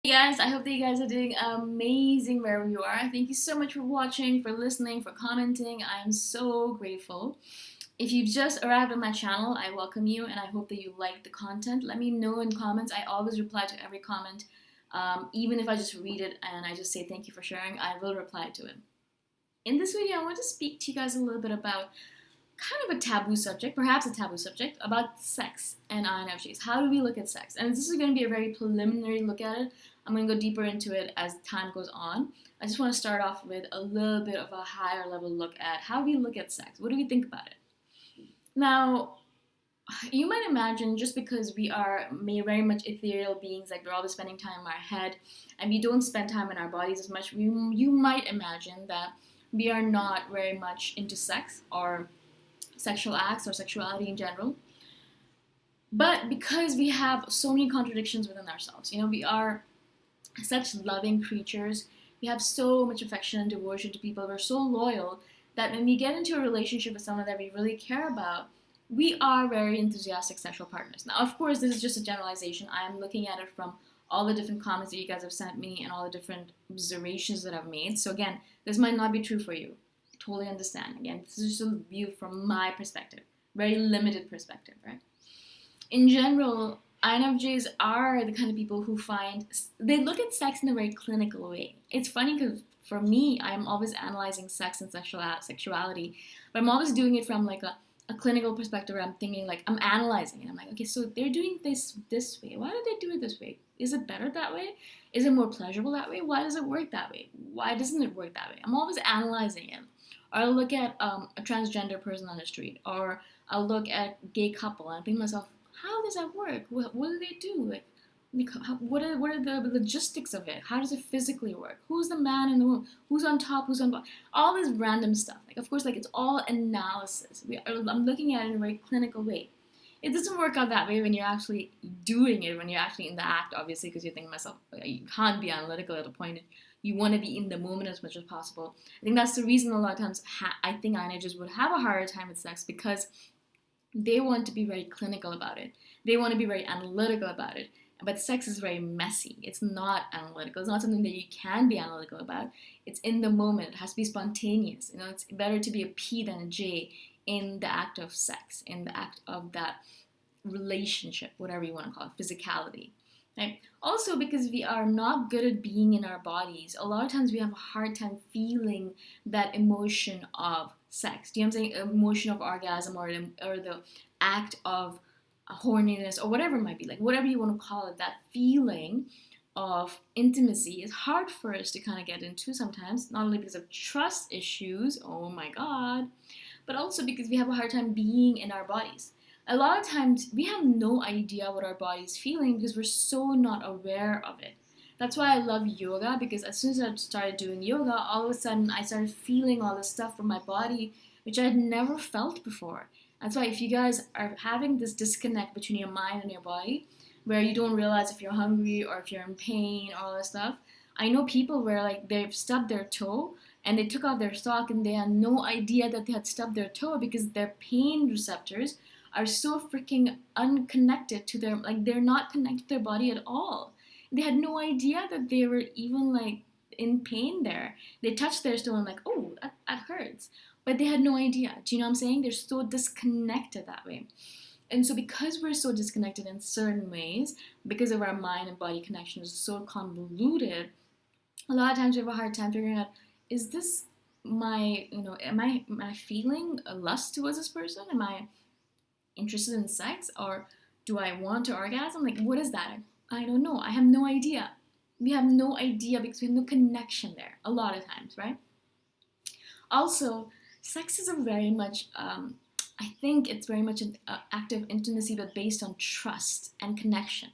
Hey guys, I hope that you guys are doing amazing wherever you are. Thank you so much for watching, for listening, for commenting. I'm so grateful. If you've just arrived on my channel, I welcome you and I hope that you like the content. Let me know in comments. I always reply to every comment. Even if I just read it and I just say thank you for sharing, I will reply to it. In this video, I want to speak to you guys a little bit about kind of a taboo subject, perhaps a taboo subject, about sex and INFJs. How do we look at sex? And this is going to be a very preliminary look at it. I'm going to go deeper into it as time goes on. I just want to start off with a little bit of a higher level look at how we look at sex. What do we think about it? Now, you might imagine just because we are very much ethereal beings, like we're always spending time in our head, and we don't spend time in our bodies as much, you might imagine that we are not very much into sex or sexual acts or sexuality in general. But because we have so many contradictions within ourselves, we are such loving creatures, we have so much affection and devotion to people, we're so loyal that when we get into a relationship with someone that we really care about, we are very enthusiastic sexual partners. Now, of course, this is just a generalization. I'm looking at it from all the different comments that you guys have sent me and all the different observations that I've made. So again, this might not be true for you. I totally understand. Again, this is just a view from my perspective. Very limited perspective, right? In general, INFJs are the kind of people who they look at sex in a very clinical way. It's funny because for me, I'm always analyzing sex and sexuality, but I'm always doing it from like a clinical perspective where I'm thinking like I'm analyzing it. I'm like, okay, so they're doing this way. Why do they do it this way? Is it better that way? Is it more pleasurable that way? Why does it work that way? Why doesn't it work that way? I'm always analyzing it. Or I'll look at a transgender person on the street, or I'll look at a gay couple and think to myself, how does that work? What do they do? What are the logistics of it? How does it physically work? Who's the man in the room? Who's on top? Who's on bottom? All this random stuff. Like, of course, like it's all analysis. I'm looking at it in a very clinical way. It doesn't work out that way when you're actually doing it, when you're actually in the act, obviously, because you're thinking to myself, you can't be analytical at a point. You want to be in the moment as much as possible. I think that's the reason a lot of times I think INFJs would have a harder time with sex because they want to be very clinical about it. They want to be very analytical about it. But sex is very messy. It's not analytical. It's not something that you can be analytical about. It's in the moment. It has to be spontaneous. It's better to be a P than a J in the act of sex, in the act of that relationship, whatever you want to call it, physicality. Right? Also, because we are not good at being in our bodies, a lot of times we have a hard time feeling that emotion of sex. Do you know what I'm saying? Emotion of orgasm or the act of horniness or whatever it might be, like whatever you want to call it, that feeling of intimacy is hard for us to kind of get into sometimes, not only because of trust issues, oh my god, but also because we have a hard time being in our bodies. A lot of times we have no idea what our body's feeling because we're so not aware of it. That's why I love yoga, because as soon as I started doing yoga, all of a sudden I started feeling all this stuff from my body, which I had never felt before. That's why if you guys are having this disconnect between your mind and your body, where you don't realize if you're hungry or if you're in pain, all that stuff, I know people where like they've stubbed their toe and they took off their sock and they had no idea that they had stubbed their toe because their pain receptors are so freaking unconnected to they're not connected to their body at all. They had no idea that they were even like in pain there. They touched their toe and like, oh, that hurts. But they had no idea. Do you know what I'm saying? They're so disconnected that way. And so because we're so disconnected in certain ways, because of our mind and body connection is so convoluted, a lot of times we have a hard time figuring out, is this am I feeling a lust towards this person? Am I interested in sex? Or do I want to orgasm? Like, what is that? I don't know. I have no idea. We have no idea because we have no connection there a lot of times, right? Also, sex is a very much, I think it's very much an act of intimacy, but based on trust and connection.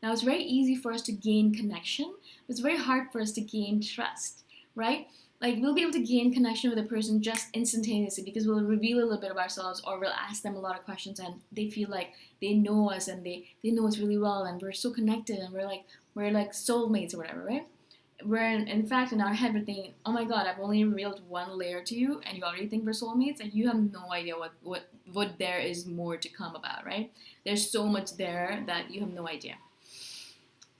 Now, it's very easy for us to gain connection, but it's very hard for us to gain trust, right? Like, we'll be able to gain connection with a person just instantaneously because we'll reveal a little bit of ourselves or we'll ask them a lot of questions and they feel like they know us and they know us really well and we're so connected and we're like soulmates or whatever, right? Where in fact in our head we're thinking, oh my god, I've only revealed one layer to you and you already think we're soulmates and you have no idea what there is more to come about, right? There's so much there that you have no idea.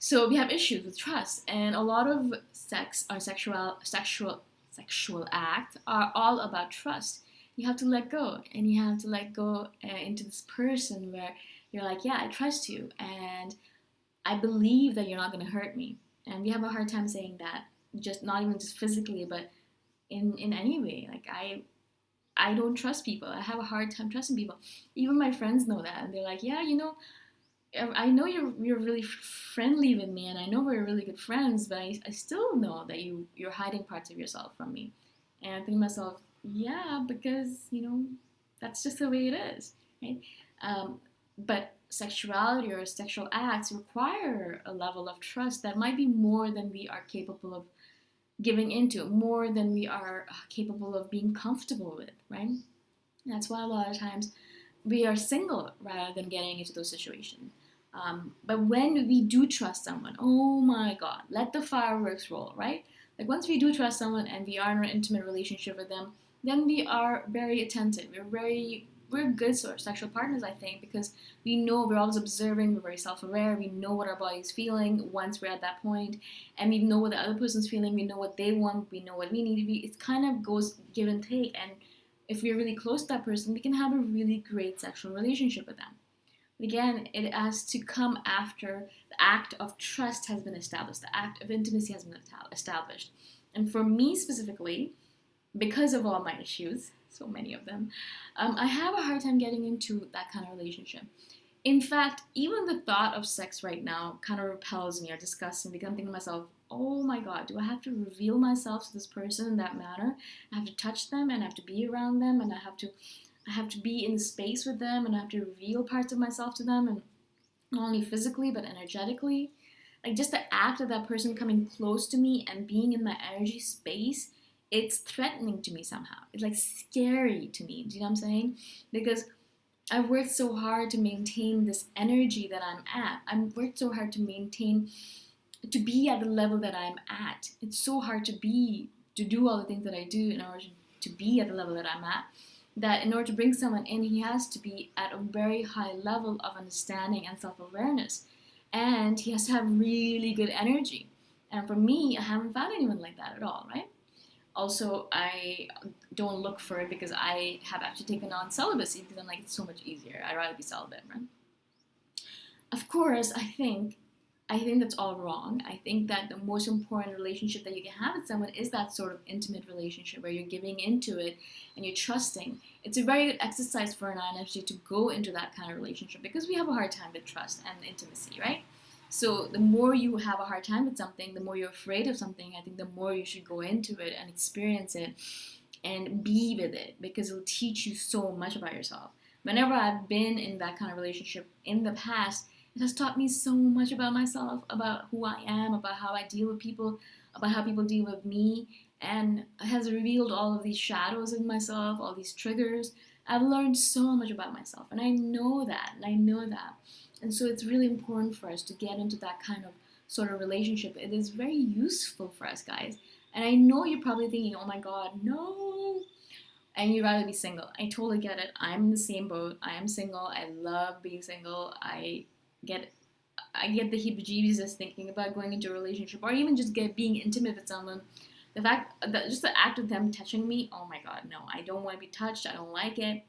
So we have issues with trust, and a lot of sex or sexual acts are all about trust. You have to let go, and you have to let go into this person where you're like, yeah, I trust you, and I believe that you're not going to hurt me. And we have a hard time saying that, just not even just physically, but in any way. Like I don't trust people. I have a hard time trusting people. Even my friends know that, and they're like, yeah, I know you're really friendly with me, and I know we're really good friends, but I still know that you're hiding parts of yourself from me. And I think to myself, yeah, because that's just the way it is, right? But sexuality or sexual acts require a level of trust that might be more than we are capable of giving into, more than we are capable of being comfortable with, right? And that's why a lot of times we are single rather than getting into those situations. But when we do trust someone, oh my God, let the fireworks roll, right? Like once we do trust someone and we are in an intimate relationship with them, then we are very attentive. We're good sort of sexual partners, I think, because we know we're always observing, we're very self-aware, we know what our body's feeling once we're at that point, and we know what the other person's feeling, we know what they want, we know what we need to be. It kind of goes give and take, and if we're really close to that person, we can have a really great sexual relationship with them. But again, it has to come after the act of trust has been established, the act of intimacy has been established. And for me specifically, because of all my issues, so many of them, I have a hard time getting into that kind of relationship. In fact, even the thought of sex right now kind of repels me or disgusts me because I'm thinking to myself, oh my God, do I have to reveal myself to this person in that manner? I have to touch them and I have to be around them and I have to be in the space with them and I have to reveal parts of myself to them, and not only physically but energetically. Like just the act of that person coming close to me and being in my energy space, it's threatening to me somehow. It's like scary to me. Do you know what I'm saying? Because I've worked so hard to maintain this energy that I'm at. I've worked so hard to maintain, to be at the level that I'm at. It's so hard to do all the things that I do in order to be at the level that I'm at. That in order to bring someone in, he has to be at a very high level of understanding and self-awareness. And he has to have really good energy. And for me, I haven't found anyone like that at all, right? Also, I don't look for it because I have actually taken on celibacy because I'm like, it's so much easier. I'd rather be celibate, right? Of course, I think that's all wrong. I think that the most important relationship that you can have with someone is that sort of intimate relationship where you're giving into it and you're trusting. It's a very good exercise for an INFJ to go into that kind of relationship because we have a hard time with trust and intimacy, right? So the more you have a hard time with something, the more you're afraid of something, I think the more you should go into it and experience it and be with it because it'll teach you so much about yourself. Whenever I've been in that kind of relationship in the past, it has taught me so much about myself, about who I am, about how I deal with people, about how people deal with me, and it has revealed all of these shadows in myself, all these triggers. I've learned so much about myself, and I know that, and I know that. And so it's really important for us to get into that kind of sort of relationship. It is very useful for us, guys. And I know you're probably thinking, oh my God, no. And you'd rather be single. I totally get it. I'm in the same boat. I am single. I love being single. Get I get the heebie-jeebies just thinking about going into a relationship or even just being intimate with someone. The fact that just the act of them touching me, oh my God, no, I don't want to be touched. I don't like it.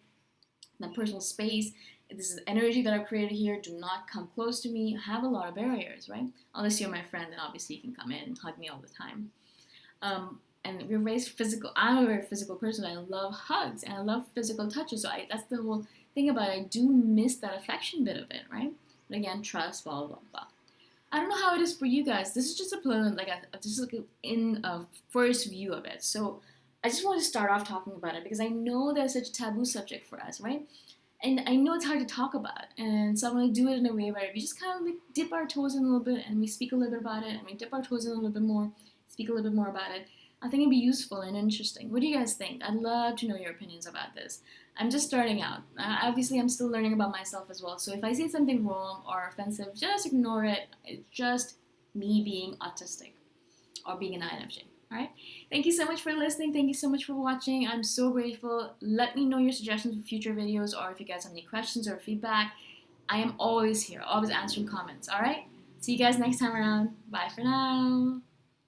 That personal space, this is energy that I've created here. Do not come close to me. I have a lot of barriers, right? Unless you're my friend, then obviously you can come in and hug me all the time. And we're raised physical. I'm a very physical person. I love hugs and I love physical touches. So that's the whole thing about it. I do miss that affection bit of it, right? But again, trust, blah, blah, blah. I don't know how it is for you guys. This is just a first view of it. So I just want to start off talking about it because I know that's such a taboo subject for us, right? And I know it's hard to talk about. And so I'm going to do it in a way where we just kind of like dip our toes in a little bit and we speak a little bit about it and we dip our toes in a little bit more, speak a little bit more about it. I think it'd be useful and interesting. What do you guys think? I'd love to know your opinions about this. I'm just starting out. Obviously, I'm still learning about myself as well. So if I say something wrong or offensive, just ignore it. It's just me being autistic or being an INFJ. All right. Thank you so much for listening. Thank you so much for watching. I'm so grateful. Let me know your suggestions for future videos or if you guys have any questions or feedback. I am always here, always answering comments. All right. See you guys next time around. Bye for now.